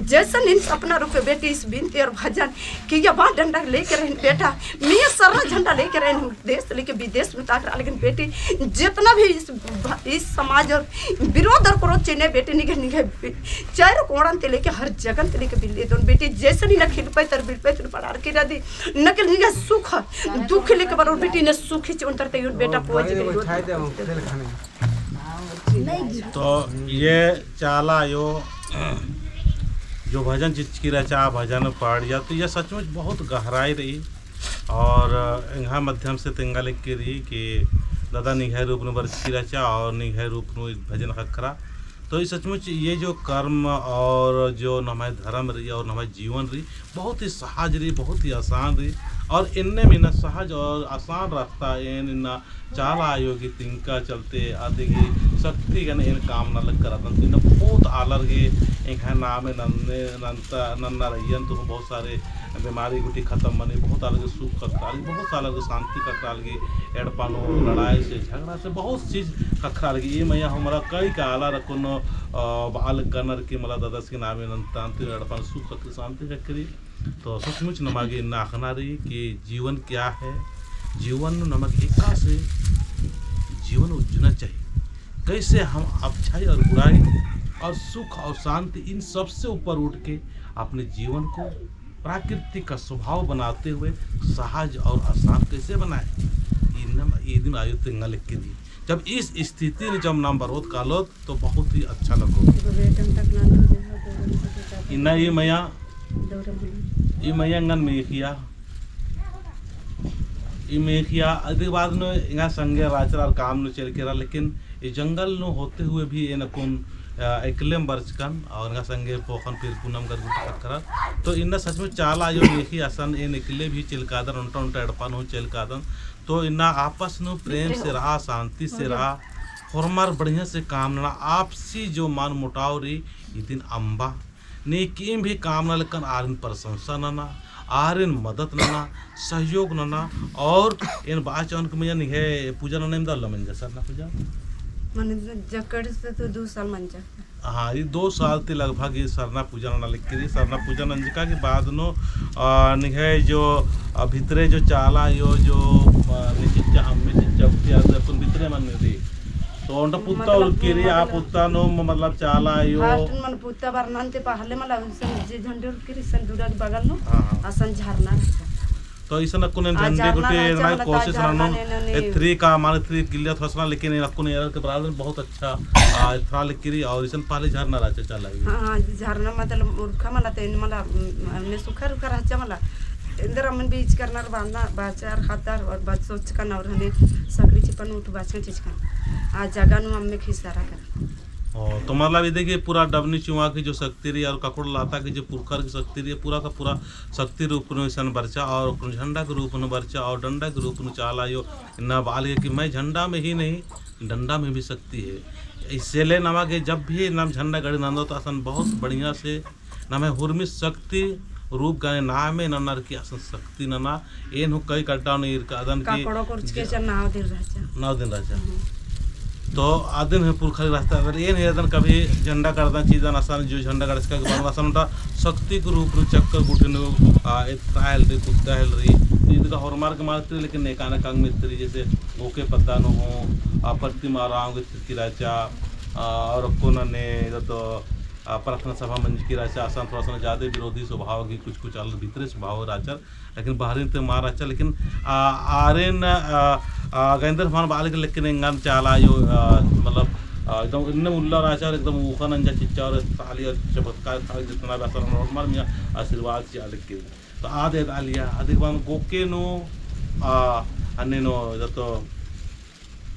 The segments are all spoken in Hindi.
जैसा इन अपना रुपये बेटी इस बिनती और भजन कि ये वहाँ डंडा लेके रहे बेटा मैं सारा झंडा लेके रहे देश लेके विदेश में ताक रहा, लेकिन बेटी जितना भी इस समाज और विरोध और क्रोध चिन्ह बेटी निगे निगे चारों कोणन ते लेके हर जगन ते लेके बिल्ली दोन बेटी जैसे नहीं न खिल पाई तर बिल पाई तर पड़ार की रदी न के निगे सुख दुख लेके बरो बेटी ने सुख ही उनतर ते बेटा पहुंच गई। तो ये चाला यो जो भजन चिचकिरा चा भजन पाड़ जा तो यह सचमुच बहुत गहराई रही और यहाँ माध्यम से तेंगा लिख के रही कि दादा निघाई रूप में बरसिरा चा और निघाई रूप में भजन खखरा। तो ये सचमुच ये जो कर्म और जो हमारे धर्म रही और हमारे जीवन रही बहुत ही सहज रही, बहुत ही आसान रही और इनने में न सहज और आसान रास्ता इन चाला आयोगी तिनका चलते आदि की शक्ति का इन काम न लग कर बहुत आलर गे एक नाम नन्ने नंता नन्ना रहियन तो बहुत सारे बीमारी गुटी खत्म बने बहुत अलग सुख कखराल बहुत अलग शांति कखराल गे एड़पानो लड़ाई से झगड़ा से बहुत चीज़ कखराल गे ये मैया हमारा कई का आला रखो बाल कनर के मला दादा के नाम नंतांति एड़पान सुख शांति करी। तो सचमुच नमागे नाखना रही कि जीवन क्या है, जीवन नमक एका से जीवन उज्जना चाहिए, कैसे हम अच्छाई और बुराई और सुख और शांति इन सब से ऊपर उठ के अपने जीवन को प्राकृतिक का स्वभाव बनाते हुए सहज और आसान कैसे बनाए ये दिन आयु तेंगा लिख के दी। जब इस स्थिति में जब नाम बरोध कालो तो बहुत ही अच्छा लगो। इन्ना ये मैया ngन मेखिया अधिक बाद में यहाँ संगे राचर काम न चल के रहा, लेकिन ये जंगल न होते हुए भी ये नकुन एकलेम बर्चकन और इनका संगे पोखन फिर पूनम कर करा। तो इन्ना सच में चाला यो मेखी आसन ये निकले भी चिलकादन उनटा उनटा एड़पान हो चिलकादन। तो इन्ना आपस में प्रेम से रहा, शांति से रहा, फॉर्मर बढ़िया से काम ना आपसी जो मान मुटाव रही ये दिन अम्बा नेकीम भी काम ना लेकिन आरिन प्रशंसा ना आरिन मदद ना सहयोग ना और इन बाचन के में है पूजा ना नेम दाल मन जैसा ना पूजा मन जकड़ से तो 2 साल मन जा। हाँ ये 2 साल ते लगभग ये सरना पूजा ना लिख के सरना पूजा नंजिका के बाद नो निहे जो भीतरे जो चाला यो जो निचिचा हमें चिचपती अपन भीतरे मन रे तो उनका पुत्ता उनके रे आप पुत्ता नो मतलब चाला यो हास्टन मन पुत्ता बरनांते पहले मतलब जे झंडे के सन दूरा के बगल नो आसन झरना। तो इस न कुने झंडे गुटे ना कोशिश रहनो 3 का माने 3 किल्ला थसना, लेकिन ये कुने एरर के बराबर बहुत अच्छा थरा लिखरी और इसन पहले झरना राचे चला। हां झरना मतलब मूर्खा मला ते मला ने सुखर कर राचा मला इंदर मन बीच करना बांधना बाचार खातर और बात सोच का और हने सकरी चिपन उठ बाचन चीज का आ जगह नु हमें खिसारा कर। और तो मतलब ये देखिए पूरा डबनी चुआ की जो शक्ति रही और ककुड़ लाता की जो पुरखर की शक्ति रही पूरा का पूरा शक्ति रूप में सन बरचा और झंडा के रूप में बरचा और डंडा के रूप में चाला यो न बाल कि मैं झंडा में ही नहीं डंडा में भी शक्ति है। इससे ले नमा के जब भी नाम झंडा गड़ी नंदो तो आसन बहुत बढ़िया से ना मैं हुर्मित शक्ति रूप गाने नाम में ननर की आसन शक्ति नना एन हो कई कट्टा नहीं का अदन की 9 दिन रह जा। तो आदिन है पुरखा रास्ता अगर ये नहीं रहता कभी झंडा करता चीज़ आसान जो झंडा कर इसका बनवासन उठा शक्ति को रूप चक्कर गुटिन हेल रही कुत्ता हेल रही इनका हॉर्मार्क मारती लेकिन नेकाना कंग मिस्त्री जैसे ओके पत्ता न हो पत्ती माराओगे किराचा और कोना ने इधर तो प्रार्थना सभा मंच की राचा आसान थोड़ा सा ज़्यादा विरोधी स्वभाव की कुछ कुछ अलग भीतरी स्वभाव राचर लेकिन बाहरी तो मार अच्छा लेकिन आरेन गैंदर मान बाल के लेकिन इंगान चाला यो मतलब एकदम इन्ने उल्ला राचा एकदम ऊखा नंजा चिच्चा और ताली और चमत्कार था जितना भी असर नॉर्मल में आशीर्वाद से अलग के तो आधे आलिया अधिक बार गोके नो अन्य नो इधर तो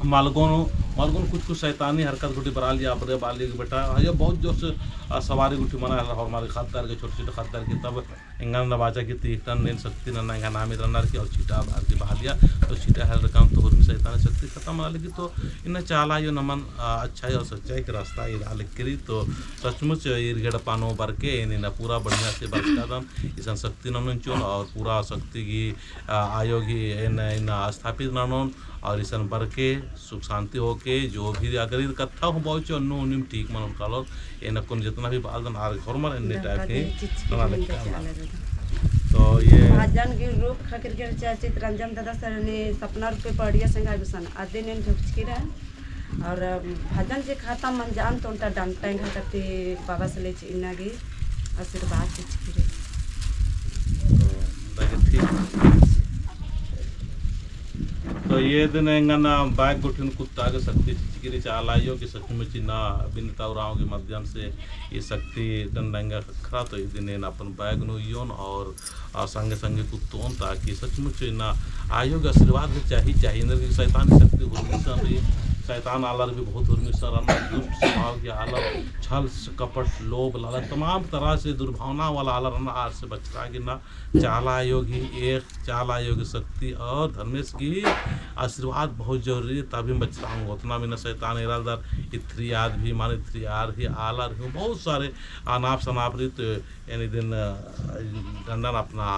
मालगोन कुछ शैतानी हरकत गुटी बरा लिया अपने बाली के बेटा ये बहुत जोर से सवारी गुटी मना है और हमारे खातदार के छोटे छोटे खातदार की तब इंगान नवाजा की थी टन नहीं सकती ना इंगा नामी रनर की और चीटा बाहर की बहा लिया तो चीटा हेल रकम तो उर्मी शैतानी शक्ति खत्म हो लगी तो इन्हें चाला यो नमन अच्छाई और सच्चाई के रास्ता ये अलग करी तो सचमुच ये गेड़ पानो बर के इन्हें पूरा बढ़िया से बरकदम इस शक्ति नमन चुन और पूरा शक्ति की आयोगी इन स्थापित नमन और इसन बर के सुख शांति होके जो भी अगर कथा हो बहुत अन्नो उन्हीं ठीक मन कालो ये नकुन जितना भी बाल आर घर मर इन्ने टाइप के तो ये भजन के रूप खातिर के चर्चित रंजन दादा सर ने सपना रूपे पढ़िया संगा गुसन आदि ने झुकचकी रहे और भजन जे खाता मन जान तो उनका डंटा घाटते बाबा से ले इना की आशीर्वाद चिचकी ठीक तो ये दिन ना बैग गुठिन कुत्ता के शक्ति चिचकिरी चालाइयो कि सचमुच ना बिनता उराव के माध्यम से ये शक्ति दंडंगा खरा तो ये दिन अपन बैग नो योन और संगे संगे कुत्तों ताकि सचमुच ना आयोग आशीर्वाद चाहिए इनकी शैतानी शक्ति हुई शैतान आलर भी बहुत उर्मिसर दुष्ट स्वभाव के आलर छल कपट लोभ लालच तमाम तरह से दुर्भावना वाला आलर हार से बचता कि ना चाला योगी एक चाला योगी शक्ति और धर्मेश की आशीर्वाद बहुत जरूरी है तभी बचता हूँ उतना भी न शैतान इरादर इत्रियाद भी मान इत्रियार ही आलर ही बहुत सारे अनाप शनाप यानी दिन दंडन अपना